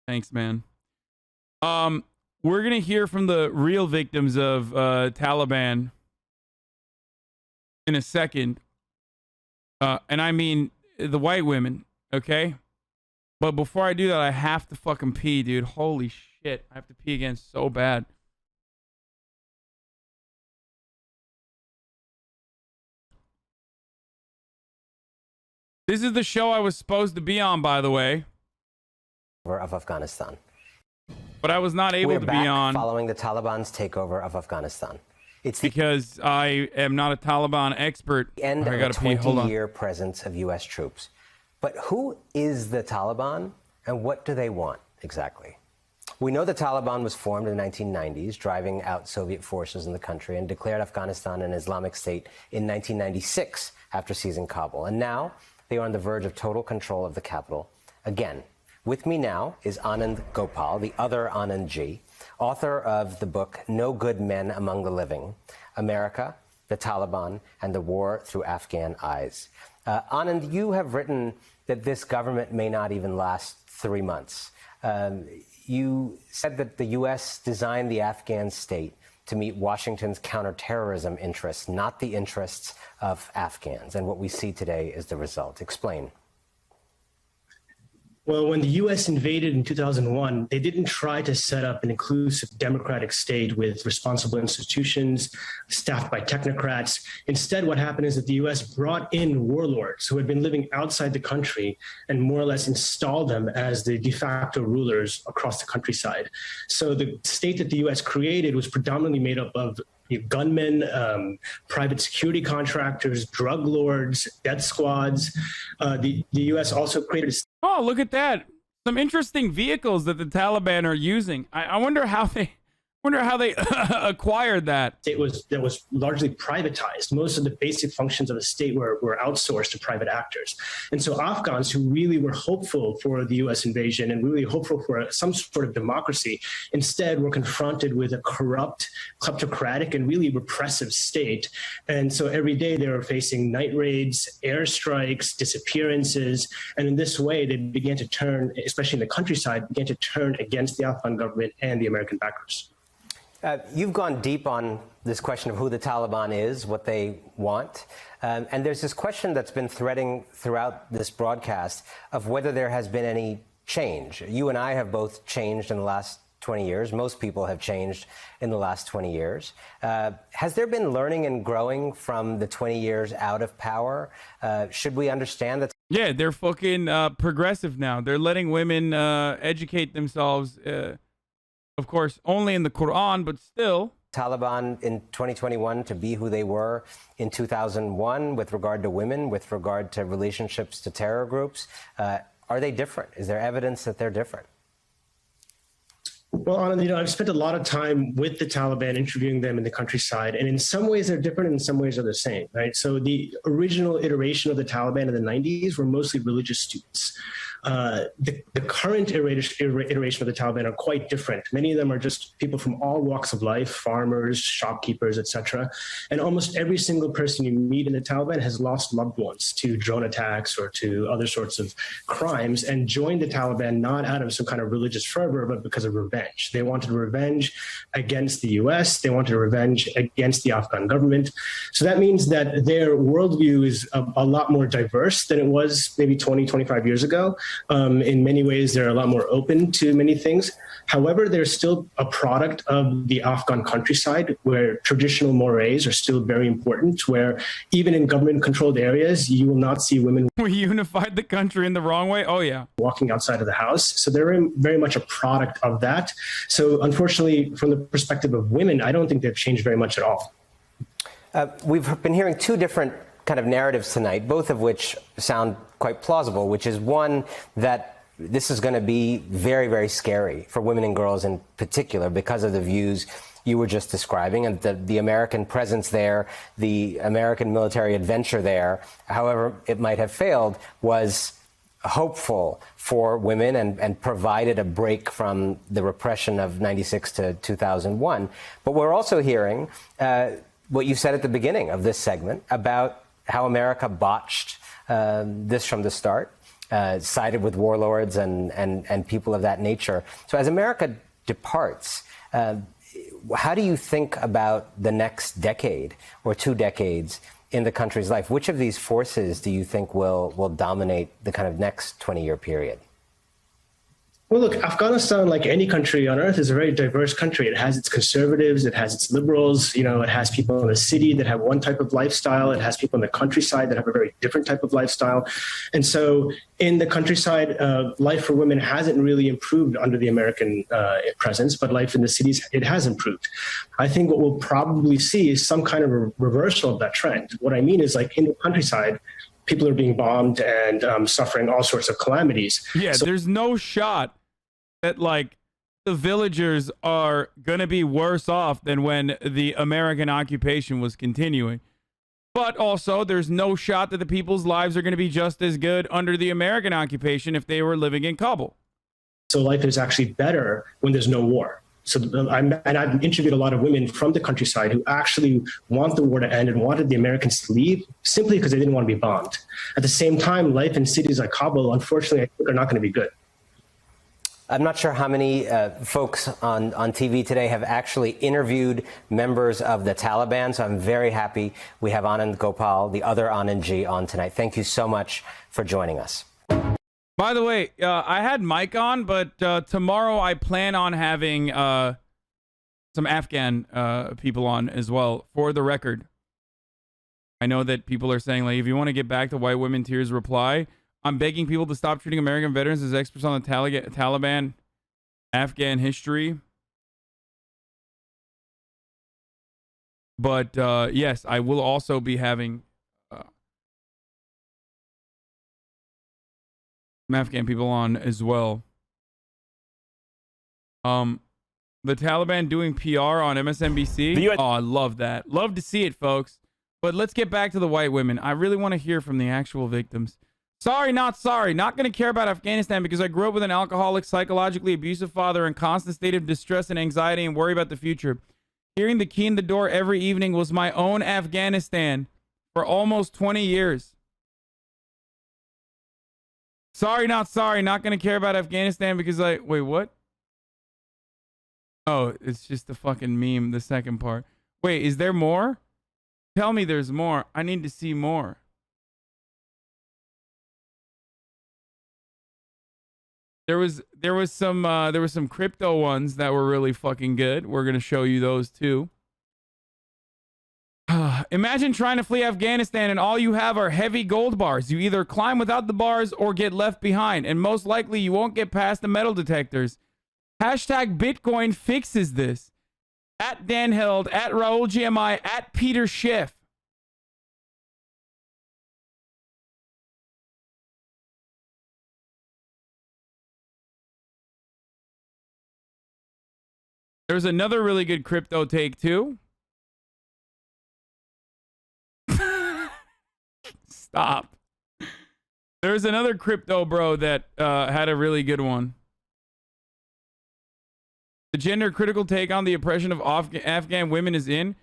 Thanks, man. We're gonna hear from the real victims of Taliban in a second, and I mean the white women. Okay, but before I do that, I have to fucking pee, dude. Holy shit, I have to pee again so bad. This is the show I was supposed to be on, by the way. Of Afghanistan. But I was not able to be on. Following the Taliban's takeover of Afghanistan. It's because I am not a Taliban expert. The end of a 20-year presence of U.S. troops. But who is the Taliban and what do they want exactly? We know the Taliban was formed in the 1990s, driving out Soviet forces in the country, and declared Afghanistan an Islamic State in 1996 after seizing Kabul. And now they are on the verge of total control of the capital again. With me now is Anand Gopal, the other Anand G, author of the book No Good Men Among the Living, America, the Taliban, and the War Through Afghan Eyes. Anand, you have written that this government may not even last 3 months. You said that the U.S. designed the Afghan state to meet Washington's counterterrorism interests, not the interests of Afghans. And what we see today is the result. Explain. Well, when the U.S. invaded in 2001, they didn't try to set up an inclusive democratic state with responsible institutions staffed by technocrats. Instead, what happened is that the U.S. brought in warlords who had been living outside the country and more or less installed them as the de facto rulers across the countryside. So the state that the U.S. created was predominantly made up of gunmen, private security contractors, drug lords, death squads. The U.S. also created a... Oh, look at that. Some interesting vehicles that the Taliban are using. I wonder how they acquired that. That was largely privatized. Most of the basic functions of the state were outsourced to private actors. And so Afghans who really were hopeful for the U.S. invasion and really hopeful for some sort of democracy, instead were confronted with a corrupt, kleptocratic, and really repressive state. And so every day they were facing night raids, airstrikes, disappearances. And in this way, they began to turn, especially in the countryside, began to turn against the Afghan government and the American backers. You've gone deep on this question of who the Taliban is, what they want. And there's this question that's been threading throughout this broadcast of whether there has been any change. You and I have both changed in the last 20 years. Most people have changed in the last 20 years. Has there been learning and growing from the 20 years out of power? Should we understand that? Yeah, they're fucking progressive now. They're letting women educate themselves. Of course, only in the Quran, but still. Taliban in 2021 to be who they were in 2001 with regard to women, with regard to relationships to terror groups. Are they different? Is there evidence that they're different? Well, Anand, I've spent a lot of time with the Taliban, interviewing them in the countryside, and in some ways they're different, and in some ways they're the same, right? So the original iteration of the Taliban in the 90s were mostly religious students. The current iteration of the Taliban are quite different. Many of them are just people from all walks of life, farmers, shopkeepers, etc. And almost every single person you meet in the Taliban has lost loved ones to drone attacks or to other sorts of crimes and joined the Taliban not out of some kind of religious fervor, but because of revenge. They wanted revenge against the U.S. They wanted revenge against the Afghan government. So that means that their worldview is a lot more diverse than it was maybe 20, 25 years ago. In many ways, they're a lot more open to many things. However, they're still a product of the Afghan countryside where traditional mores are still very important, where even in government-controlled areas, you will not see women... We unified the country in the wrong way? Oh, yeah. ...walking outside of the house. So they're very much a product of that. So unfortunately, from the perspective of women, I don't think they've changed very much at all. We've been hearing two different kind of narratives tonight, both of which sound quite plausible, which is one that this is going to be very, very scary for women and girls in particular because of the views you were just describing and the American presence there, the American military adventure there, however it might have failed, was hopeful for women and provided a break from the repression of 96 to 2001. But we're also hearing what you said at the beginning of this segment about how America botched this from the start. sided with warlords and people of that nature. So as America departs, how do you think about the next decade or 2 decades in the country's life? Which of these forces do you think will dominate the kind of next 20-year period? Well, look, Afghanistan, like any country on earth, is a very diverse country. It has its conservatives, it has its liberals, it has people in the city that have one type of lifestyle, it has people in the countryside that have a very different type of lifestyle. And so in the countryside, life for women hasn't really improved under the American presence, but life in the cities, it has improved. I think what we'll probably see is some kind of a reversal of that trend. What I mean is, like, in the countryside, people are being bombed and suffering all sorts of calamities. Yeah, so there's no shot that, like, the villagers are going to be worse off than when the American occupation was continuing. But also, there's no shot that the people's lives are going to be just as good under the American occupation if they were living in Kabul. So life is actually better when there's no war. So I've interviewed a lot of women from the countryside who actually want the war to end and wanted the Americans to leave simply because they didn't want to be bombed. At the same time, life in cities like Kabul, unfortunately, I think are not going to be good. I'm not sure how many folks on TV today have actually interviewed members of the Taliban, so I'm very happy we have Anand Gopal, the other Anand G, on tonight. Thank you so much for joining us. By the way, I had Mike on, but tomorrow I plan on having some Afghan people on as well, for the record. I know that people are saying, like, if you want to get back to White Women Tears reply, I'm begging people to stop treating American veterans as experts on the Taliban Afghan history. But yes, I will also be having some Afghan people on as well. The Taliban doing PR on MSNBC. Oh, I love that. Love to see it, folks. But let's get back to the white women. I really want to hear from the actual victims. Sorry, not sorry. Not going to care about Afghanistan because I grew up with an alcoholic, psychologically abusive father in constant state of distress and anxiety and worry about the future. Hearing the key in the door every evening was my own Afghanistan for almost 20 years. Sorry, not sorry. Not going to care about Afghanistan because I... Wait, what? Oh, it's just a fucking meme, the second part. Wait, is there more? Tell me there's more. I need to see more. There was some crypto ones that were really fucking good. We're gonna show you those too. Imagine trying to flee Afghanistan and all you have are heavy gold bars. You either climb without the bars or get left behind, and most likely you won't get past the metal detectors. Hashtag Bitcoin fixes this. At Dan Held, at Raul GMI, at Peter Schiff. There's another really good crypto take too. Stop. There's another crypto bro that had a really good one. The gender critical take on the oppression of Afghan women is in.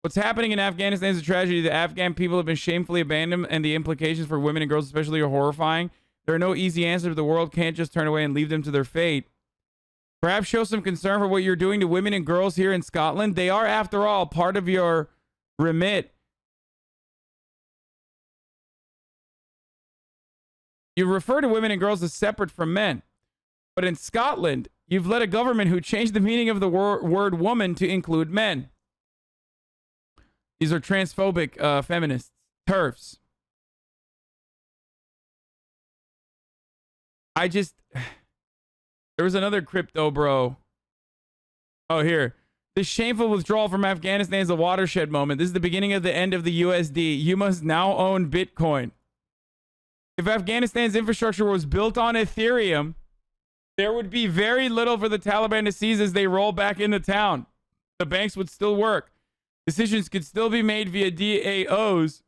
What's happening in Afghanistan is a tragedy. The Afghan people have been shamefully abandoned, and the implications for women and girls especially are horrifying. There are no easy answers, but the world can't just turn away and leave them to their fate. Perhaps show some concern for what you're doing to women and girls here in Scotland. They are, after all, part of your remit. You refer to women and girls as separate from men. But in Scotland, you've led a government who changed the meaning of the word woman to include men. These are transphobic feminists, TERFs. There was another crypto bro. Oh, here. This shameful withdrawal from Afghanistan is a watershed moment. This is the beginning of the end of the USD. You must now own Bitcoin. If Afghanistan's infrastructure was built on Ethereum, there would be very little for the Taliban to seize as they roll back into town. The banks would still work. Decisions could still be made via DAOs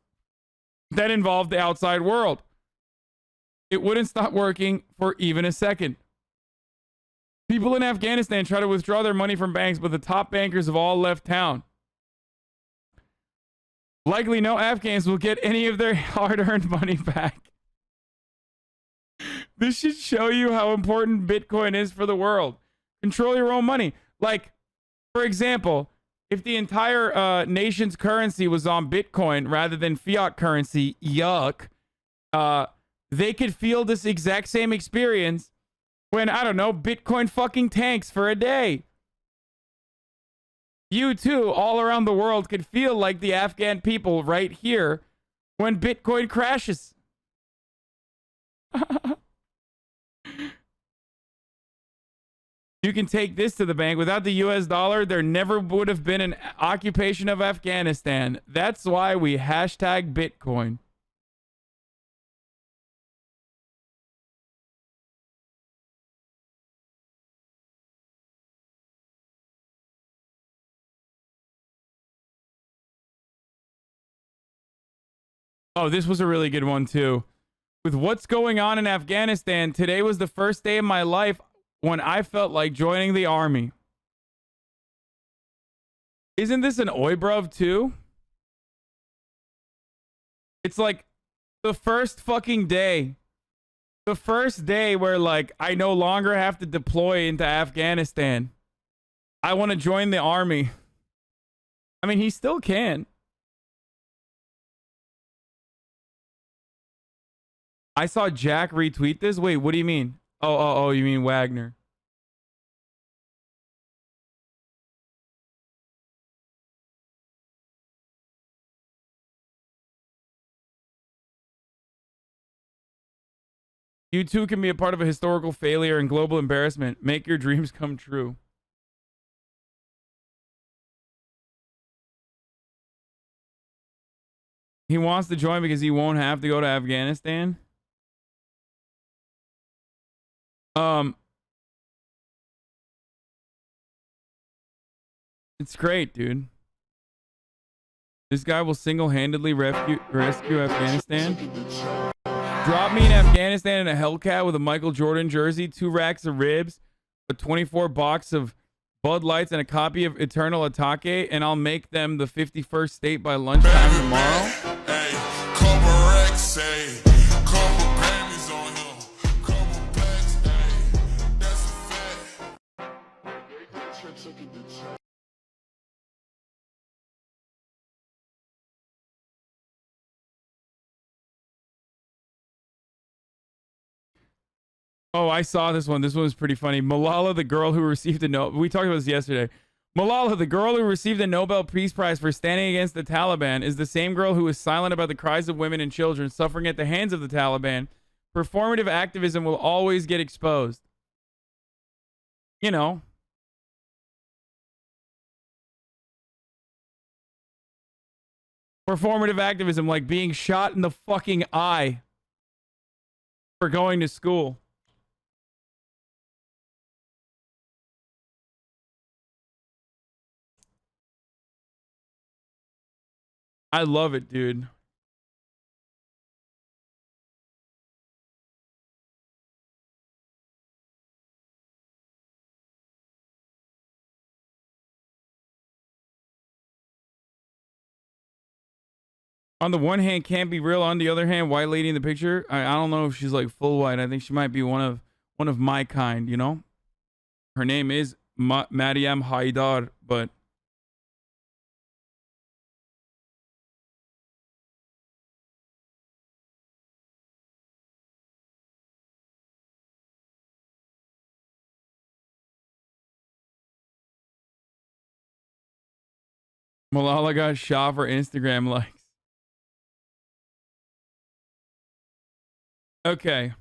that involve the outside world. It wouldn't stop working for even a second. People in Afghanistan try to withdraw their money from banks, but the top bankers have all left town. Likely no Afghans will get any of their hard-earned money back. This should show you how important Bitcoin is for the world. Control your own money. Like, for example, if the entire nation's currency was on Bitcoin rather than fiat currency, yuck, they could feel this exact same experience when, I don't know, Bitcoin fucking tanks for a day. You too, all around the world, could feel like the Afghan people right here when Bitcoin crashes. You can take this to the bank. Without the US dollar, there never would have been an occupation of Afghanistan. That's why we hashtag Bitcoin. Oh, this was a really good one too. With what's going on in Afghanistan, today was the first day of my life when I felt like joining the army. Isn't this an Oibrov too? It's like the first fucking day. The first day where, like, I no longer have to deploy into Afghanistan. I want to join the army. I mean, he still can. I saw Jack retweet this. Wait, what do you mean? Oh, you mean Wagner. You too can be a part of a historical failure and global embarrassment. Make your dreams come true. He wants to join because he won't have to go to Afghanistan. It's great, dude. This guy will single-handedly rescue Afghanistan. Drop me in Afghanistan in a Hellcat with a Michael Jordan jersey, 2 racks of ribs, a 24 box of Bud Lights, and a copy of Eternal Atake, and I'll make them the 51st state by lunchtime tomorrow. Oh, I saw this one. This one was pretty funny. Malala, the girl who received a Nobel... We talked about this yesterday. Malala, the girl who received a Nobel Peace Prize for standing against the Taliban, is the same girl who was silent about the cries of women and children suffering at the hands of the Taliban. Performative activism will always get exposed. You know. Performative activism, like being shot in the fucking eye for going to school. I love it, dude. On the one hand, can't be real. On the other hand, white lady in the picture, I don't know if she's like full white. I think she might be one of my kind, you know? Her name is Mariam Haidar, but Malala got shot for Instagram likes. Okay.